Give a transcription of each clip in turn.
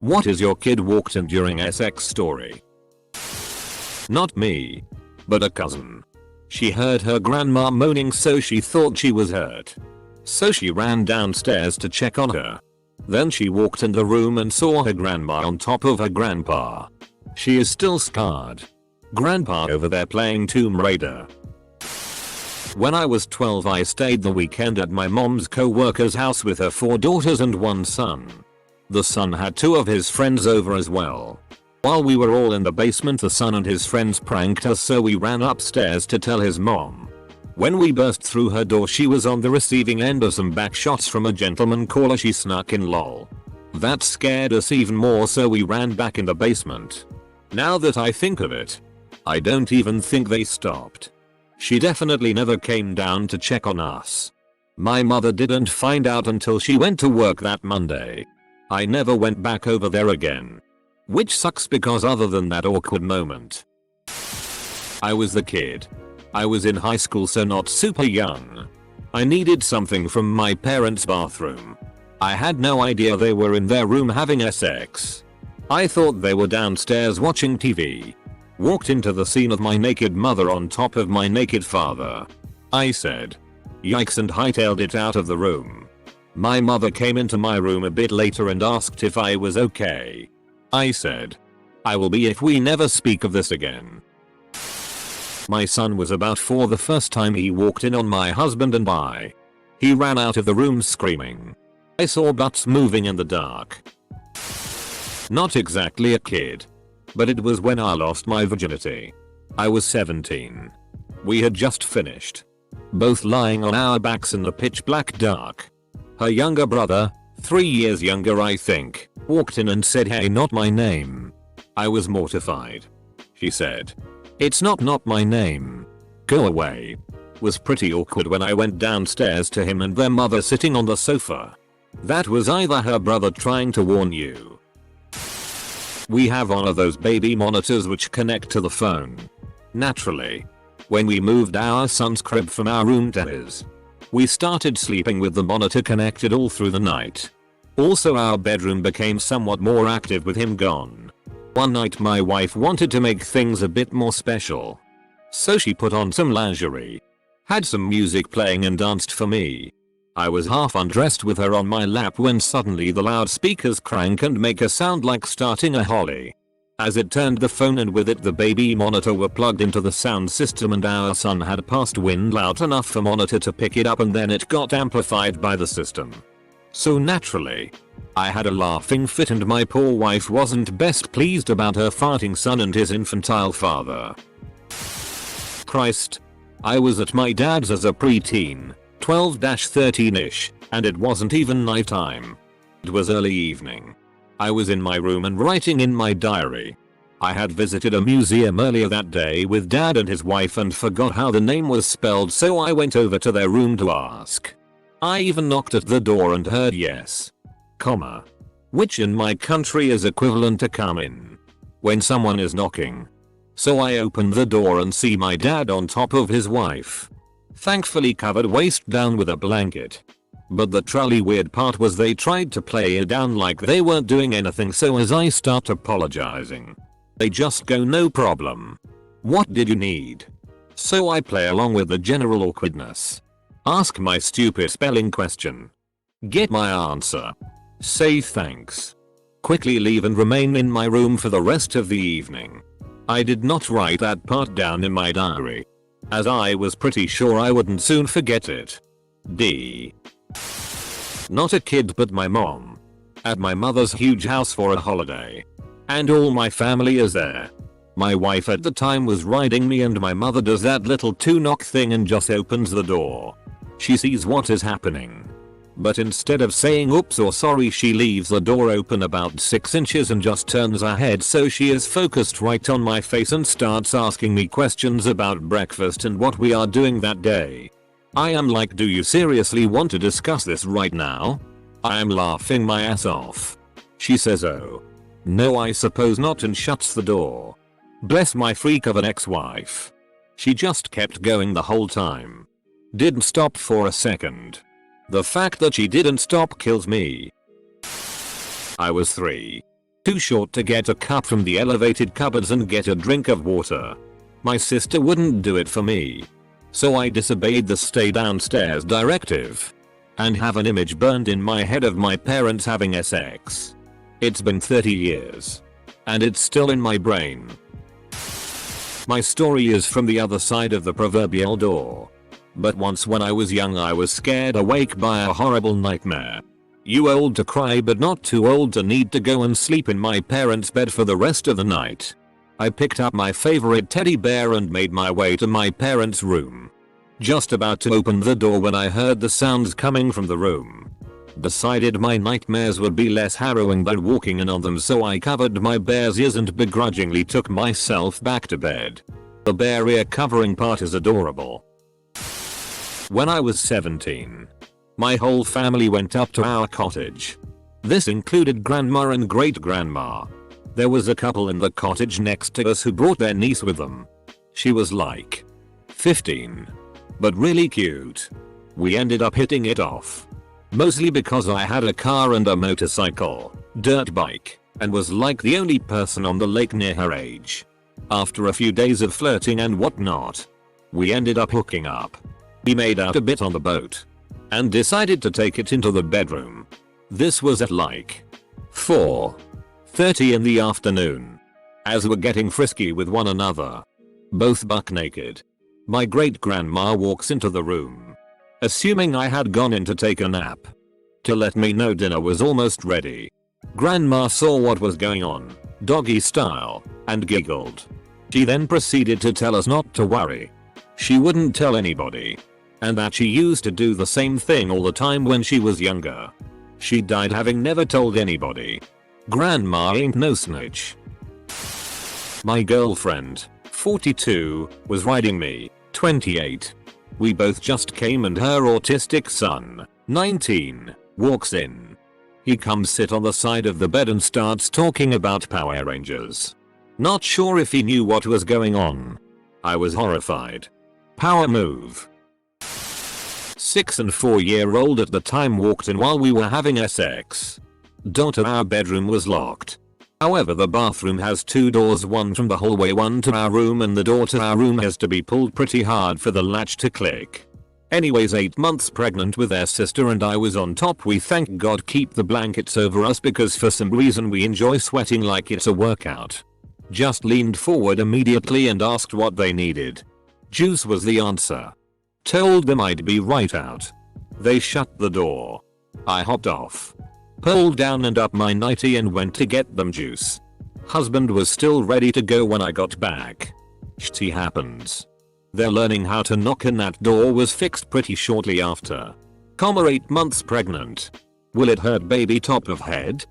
What is your kid walked in during sex story? Not me. But a cousin. She heard her grandma moaning, so she thought she was hurt. So she ran downstairs to check on her. Then she walked in the room and saw her grandma on top of her grandpa. She is still scarred. Grandpa over there playing Tomb Raider. When I was 12, I stayed the weekend at my mom's co-worker's house with her 4 daughters and 1 son. The son had 2 of his friends over as well. While we were all in the basement, the son and his friends pranked us, so we ran upstairs to tell his mom. When we burst through her door, she was on the receiving end of some back shots from a gentleman caller she snuck in, lol. That scared us even more, so we ran back in the basement. Now that I think of it, I don't even think they stopped. She definitely never came down to check on us. My mother didn't find out until she went to work that Monday. I never went back over there again. Which sucks because other than that awkward moment, I was the kid. I was in high school, so not super young. I needed something from my parents' bathroom. I had no idea they were in their room having sex. I thought they were downstairs watching TV. Walked into the scene of my naked mother on top of my naked father. I said, "Yikes," and hightailed it out of the room. My mother came into my room a bit later and asked if I was okay. I said, "I will be if we never speak of this again." My son was about 4 the first time he walked in on my husband and I. He ran out of the room screaming. I saw butts moving in the dark. Not exactly a kid, but it was when I lost my virginity. I was 17. We had just finished. Both lying on our backs in the pitch black dark. Her younger brother, 3 years younger I think, walked in and said, "Hey, not my name." I was mortified. She said, "It's not my name. Go away." Was pretty awkward when I went downstairs to him and their mother sitting on the sofa. That was either her brother trying to warn you. We have one of those baby monitors which connect to the phone. Naturally, when we moved our son's crib from our room to his, we started sleeping with the monitor connected all through the night. Also, our bedroom became somewhat more active with him gone. One night my wife wanted to make things a bit more special. So she put on some lingerie, had some music playing and danced for me. I was half undressed with her on my lap when suddenly the loudspeakers crank and make a sound like starting a Holly. As it turned, the phone and with it the baby monitor were plugged into the sound system, and our son had passed wind loud enough for monitor to pick it up, and then it got amplified by the system. So naturally, I had a laughing fit and my poor wife wasn't best pleased about her farting son and his infantile father. Christ. I was at my dad's as a preteen, 12-13ish, and it wasn't even nighttime. It was early evening. I was in my room and writing in my diary. I had visited a museum earlier that day with dad and his wife and forgot how the name was spelled, so I went over to their room to ask. I even knocked at the door and heard yes, comma, which in my country is equivalent to come in when someone is knocking. So I opened the door and see my dad on top of his wife, thankfully covered waist down with a blanket. But the truly weird part was they tried to play it down like they weren't doing anything, so as I start apologizing, they just go, "No problem. What did you need?" So I play along with the general awkwardness. Ask my stupid spelling question. Get my answer. Say thanks. Quickly leave and remain in my room for the rest of the evening. I did not write that part down in my diary, as I was pretty sure I wouldn't soon forget it. D. Not a kid but my mom. At my mother's huge house for a holiday. And all my family is there. My wife at the time was riding me and my mother does that little 2-knock thing and just opens the door. She sees what is happening. But instead of saying oops or sorry, she leaves the door open about 6 inches and just turns her head so she is focused right on my face and starts asking me questions about breakfast and what we are doing that day. I am like, do you seriously want to discuss this right now? I am laughing my ass off. She says, "Oh. No, I suppose not," and shuts the door. Bless my freak of an ex-wife. She just kept going the whole time. Didn't stop for a second. The fact that she didn't stop kills me. I was 3. Too short to get a cup from the elevated cupboards and get a drink of water. My sister wouldn't do it for me. So I disobeyed the stay downstairs directive. And have an image burned in my head of my parents having sex. It's been 30 years. And it's still in my brain. My story is from the other side of the proverbial door. But once when I was young I was scared awake by a horrible nightmare. You old to cry but not too old to need to go and sleep in my parents' bed for the rest of the night. I picked up my favorite teddy bear and made my way to my parents' room. Just about to open the door when I heard the sounds coming from the room. Decided my nightmares would be less harrowing than walking in on them, so I covered my bear's ears and begrudgingly took myself back to bed. The bear ear covering part is adorable. When I was 17, my whole family went up to our cottage. This included grandma and great grandma. There was a couple in the cottage next to us who brought their niece with them. She was like 15. But really cute. We ended up hitting it off. Mostly because I had a car and a motorcycle, dirt bike, and was like the only person on the lake near her age. After a few days of flirting and whatnot, we ended up hooking up. We made out a bit on the boat. And decided to take it into the bedroom. This was at like 4:30 in the afternoon. As we're getting frisky with one another. Both buck naked. My great grandma walks into the room. Assuming I had gone in to take a nap. To let me know dinner was almost ready. Grandma saw what was going on, doggy style, and giggled. She then proceeded to tell us not to worry. She wouldn't tell anybody. And that she used to do the same thing all the time when she was younger. She died having never told anybody. Grandma ain't no snitch. My girlfriend, 42, was riding me, 28. We both just came and her autistic son, 19, walks in. He comes sit on the side of the bed and starts talking about Power Rangers. Not sure if he knew what was going on. I was horrified. Power move. 6 and 4-year-old at the time walked in while we were having sex. Door to our bedroom was locked. However, the bathroom has 2 doors, one from the hallway, one to our room, and the door to our room has to be pulled pretty hard for the latch to click. Anyways, 8 months pregnant with their sister and I was on top. We thank God keep the blankets over us because for some reason we enjoy sweating like it's a workout. Just leaned forward immediately and asked what they needed. Juice was the answer. Told them I'd be right out. They shut the door. I hopped off. Pulled down and up my nightie and went to get them juice. Husband was still ready to go when I got back. Shit happens. Their learning how to knock and that door was fixed pretty shortly after. 8 months pregnant. Will it hurt baby top of head?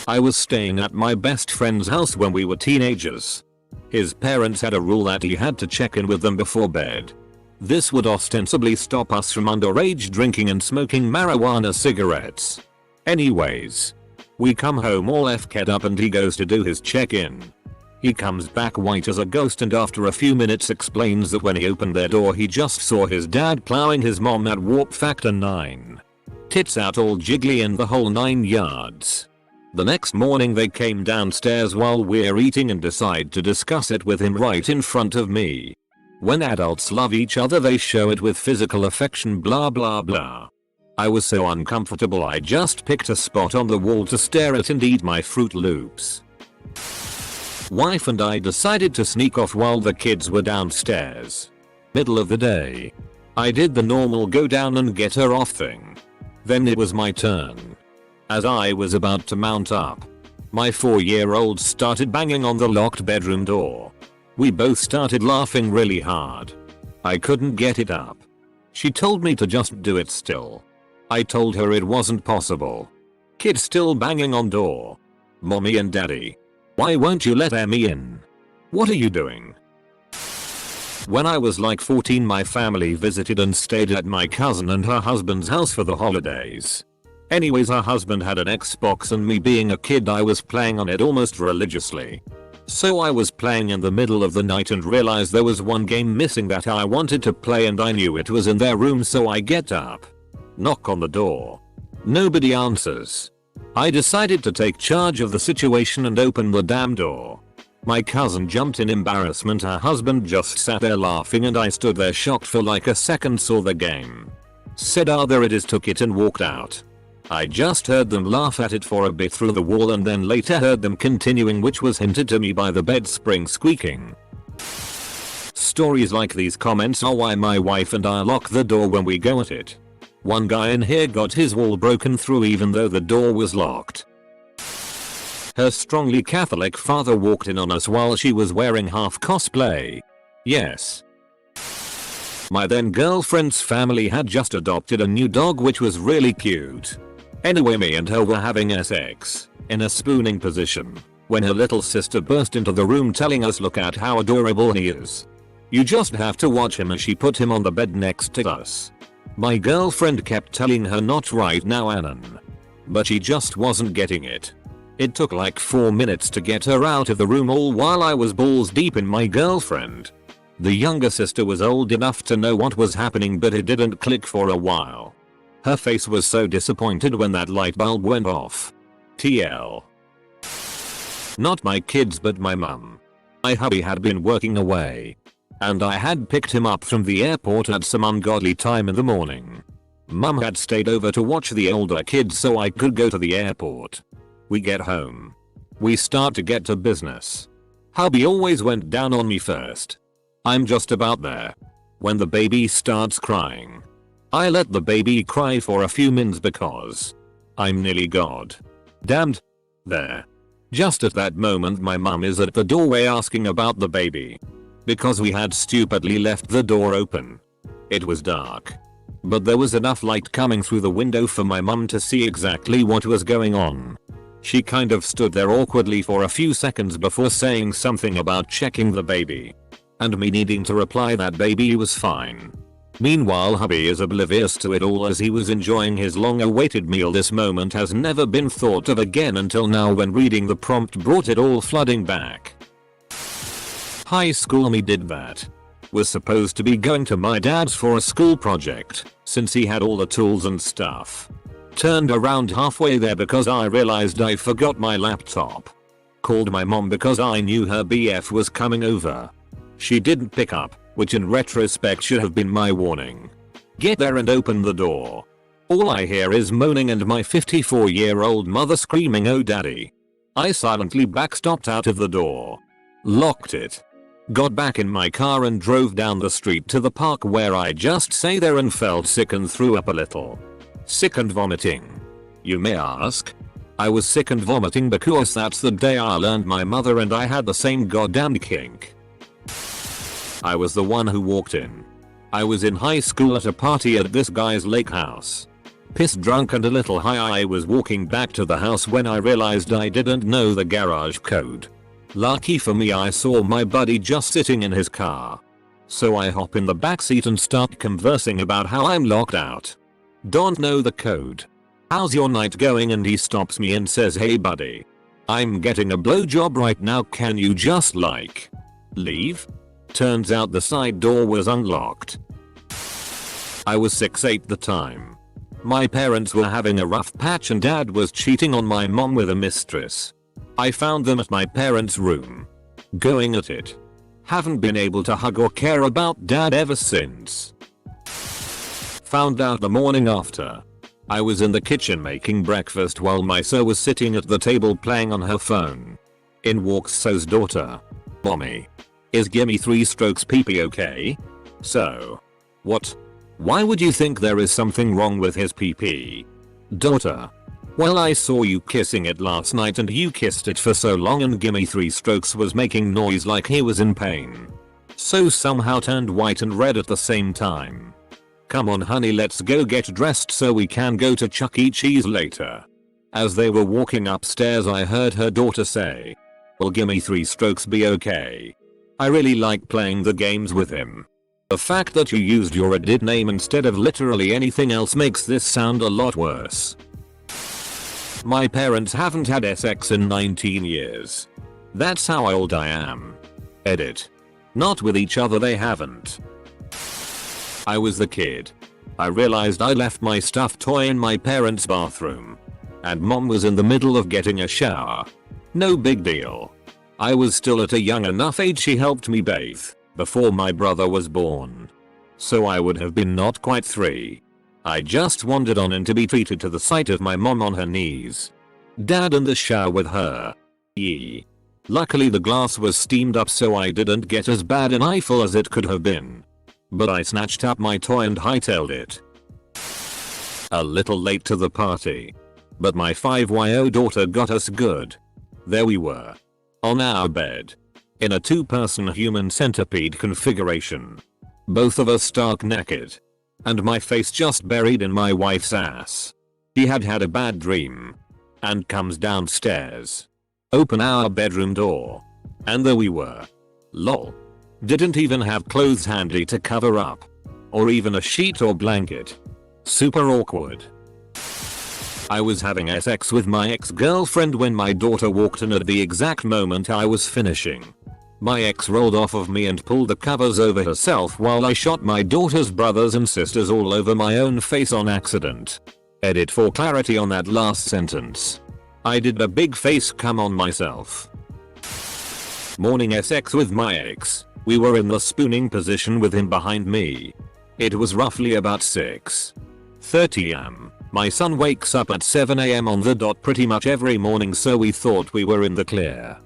I was staying at my best friend's house when we were teenagers. His parents had a rule that he had to check in with them before bed. This would ostensibly stop us from underage drinking and smoking marijuana cigarettes. Anyways, we come home all f-ked up and he goes to do his check-in. He comes back white as a ghost and after a few minutes explains that when he opened their door he just saw his dad plowing his mom at warp factor 9. Tits out all jiggly and the whole 9 yards. The next morning they came downstairs while we're eating and decide to discuss it with him right in front of me. When adults love each other they show it with physical affection, blah blah blah. I was so uncomfortable I just picked a spot on the wall to stare at and eat my Fruit Loops. Wife and I decided to sneak off while the kids were downstairs. Middle of the day. I did the normal go down and get her off thing. Then it was my turn. As I was about to mount up, my 4-year-old started banging on the locked bedroom door. We both started laughing really hard. I couldn't get it up. She told me to just do it still. I told her it wasn't possible. Kid still banging on door. Mommy and daddy. Why won't you let Emmy in? What are you doing? When I was like 14 my family visited and stayed at my cousin and her husband's house for the holidays. Anyways, her husband had an Xbox and me being a kid I was playing on it almost religiously. So I was playing in the middle of the night and realized there was one game missing that I wanted to play and I knew it was in their room, so I get up. Knock on the door. Nobody answers. I decided to take charge of the situation and open the damn door. My cousin jumped in embarrassment, her husband just sat there laughing, and I stood there shocked for like a second, saw the game. Said there it is, took it and walked out. I just heard them laugh at it for a bit through the wall and then later heard them continuing, which was hinted to me by the bed spring squeaking. Stories like these comments are why my wife and I lock the door when we go at it. One guy in here got his wall broken through even though the door was locked. Her strongly Catholic father walked in on us while she was wearing half cosplay. Yes. My then girlfriend's family had just adopted a new dog which was really cute. Anyway, me and her were having sex, in a spooning position, when her little sister burst into the room telling us, look at how adorable he is. You just have to watch him, as she put him on the bed next to us. My girlfriend kept telling her not right now, Annan. But she just wasn't getting it. It took like 4 minutes to get her out of the room, all while I was balls deep in my girlfriend. The younger sister was old enough to know what was happening, but it didn't click for a while. Her face was so disappointed when that light bulb went off. TL. Not my kids but my mum. My hubby had been working away, and I had picked him up from the airport at some ungodly time in the morning. Mum had stayed over to watch the older kids so I could go to the airport. We get home. We start to get to business. Hubby always went down on me first. I'm just about there when the baby starts crying. I let the baby cry for a few minutes because I'm nearly god damned there. Just at that moment my mum is at the doorway asking about the baby, because we had stupidly left the door open. It was dark, but there was enough light coming through the window for my mum to see exactly what was going on. She kind of stood there awkwardly for a few seconds before saying something about checking the baby, and me needing to reply that baby was fine. Meanwhile, hubby is oblivious to it all as he was enjoying his long-awaited meal. This moment has never been thought of again until now, when reading the prompt brought it all flooding back. High school me did that. Was supposed to be going to my dad's for a school project, since he had all the tools and stuff. Turned around halfway there because I realized I forgot my laptop. Called my mom because I knew her BF was coming over. She didn't pick up, which in retrospect should have been my warning. Get there and open the door. All I hear is moaning and my 54-year-old mother screaming, "Oh daddy." I silently backstopped out of the door, locked it, got back in my car and drove down the street to the park, where I just sat there and felt sick and threw up a little. Sick and vomiting, you may ask? I was sick and vomiting because that's the day I learned my mother and I had the same goddamn kink. I was the one who walked in. I was in high school at a party at this guy's lake house. Pissed drunk and a little high, I was walking back to the house when I realized I didn't know the garage code. Lucky for me, I saw my buddy just sitting in his car. So I hop in the backseat and start conversing about how I'm locked out. Don't know the code. How's your night going? And he stops me and says, "Hey buddy, I'm getting a blowjob right now, can you just leave?" Turns out the side door was unlocked. I was 6'8" at the time. My parents were having a rough patch and dad was cheating on my mom with a mistress. I found them at my parents' room, going at it. Haven't been able to hug or care about dad ever since. Found out the morning after. I was in the kitchen making breakfast while my So was sitting at the table playing on her phone. In walks So's daughter. "Mommy, is Gimme 3 strokes PP okay?" So. What? Why would you think there is something wrong with his PP? Daughter. Well, I saw you kissing it last night and you kissed it for so long and Gimme 3 strokes was making noise like he was in pain. So somehow turned white and red at the same time. "Come on honey, let's go get dressed so we can go to Chuck E. Cheese later." As they were walking upstairs, I heard her daughter say, "Will Gimme 3 strokes be okay? I really like playing the games with him. The fact that you used your Reddit name instead of literally anything else makes this sound a lot worse." My parents haven't had sex in 19 years. That's how old I am. Edit. Not with each other, they haven't. I was the kid. I realized I left my stuffed toy in my parents' bathroom. and mom was in the middle of getting a shower. No big deal. I was still at a young enough age she helped me bathe before my brother was born. So I would have been not quite 3. I just wandered on in to be treated to the sight of my mom on her knees. Dad in the shower with her. Yee. Luckily the glass was steamed up so I didn't get as bad an eyeful as it could have been. But I snatched up my toy and hightailed it. A little late to the party. But my 5-year-old daughter got us good. There we were. On our bed. In a 2-person human centipede configuration. Both of us stark naked. And my face just buried in my wife's ass. She had had a bad dream. And comes downstairs. Open our bedroom door. And there we were. Lol. Didn't even have clothes handy to cover up. Or even a sheet or blanket. Super awkward. I was having sex with my ex-girlfriend when my daughter walked in at the exact moment I was finishing. My ex rolled off of me and pulled the covers over herself while I shot my daughter's brothers and sisters all over my own face on accident. Edit for clarity on that last sentence. I did a big face come on myself. Morning sex with my ex. We were in the spooning position with him behind me. It was roughly about 6:30 am. My son wakes up at 7 am on the dot pretty much every morning, so we thought we were in the clear.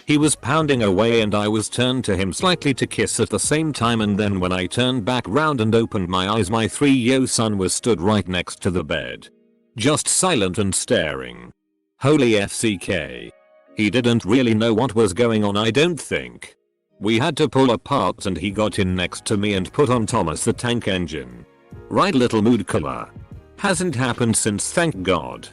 He was pounding away and I was turned to him slightly to kiss at the same time, and then when I turned back round and opened my eyes, my 3-year-old son was stood right next to the bed. Just silent and staring. Holy FCK. He didn't really know what was going on, I don't think. We had to pull apart and he got in next to me and put on Thomas the Tank Engine. Right, little mood killer. Hasn't happened since, thank God.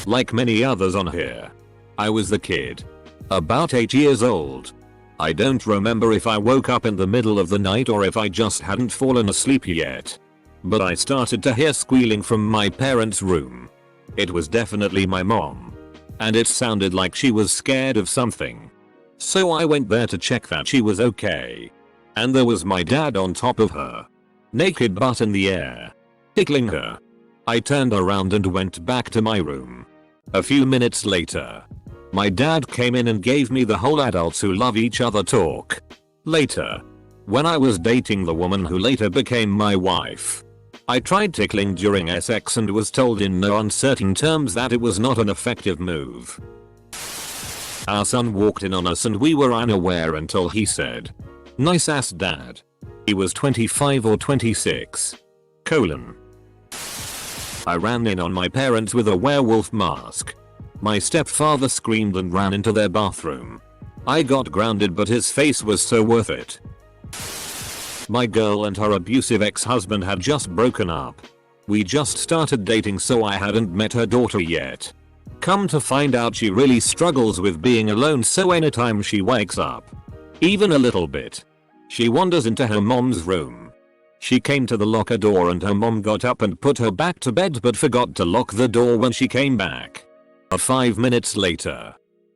Like many others on here. I was the kid. About 8 years old. I don't remember if I woke up in the middle of the night or if I just hadn't fallen asleep yet. But I started to hear squealing from my parents' room. It was definitely my mom. And it sounded like she was scared of something. So I went there to check that she was okay. And there was my dad on top of her. Naked butt in the air. Tickling her. I turned around and went back to my room. A few minutes later. My dad came in and gave me the whole adults who love each other talk. Later. When I was dating the woman who later became my wife. I tried tickling during sex and was told in no uncertain terms that it was not an effective move. Our son walked in on us and we were unaware until he said, "Nice ass dad." He was 25 or 26. I ran in on my parents with a werewolf mask. My stepfather screamed and ran into their bathroom. I got grounded, but his face was so worth it. My girl and her abusive ex-husband had just broken up. We just started dating, so I hadn't met her daughter yet. Come to find out, she really struggles with being alone, so anytime she wakes up, even a little bit, she wanders into her mom's room. She came to the locker door and her mom got up and put her back to bed but forgot to lock the door when she came back. 5 minutes later.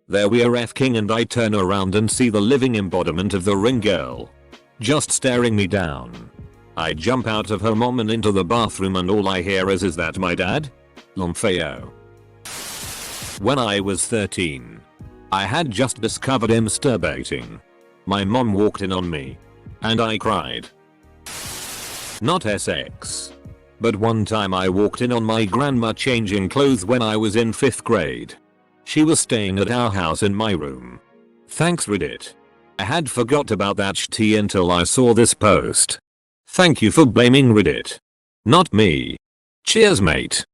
There we are f***ing and I turn around and see the living embodiment of the ring girl. Just staring me down. I jump out of her mom and into the bathroom and all I hear is that my dad? Lomfeo. When I was 13. I had just discovered him masturbating. My mom walked in on me. And I cried. Not sex. But one time I walked in on my grandma changing clothes when I was in 5th grade. She was staying at our house in my room. Thanks Reddit. I had forgot about that shit until I saw this post. Thank you for blaming Reddit. Not me. Cheers mate.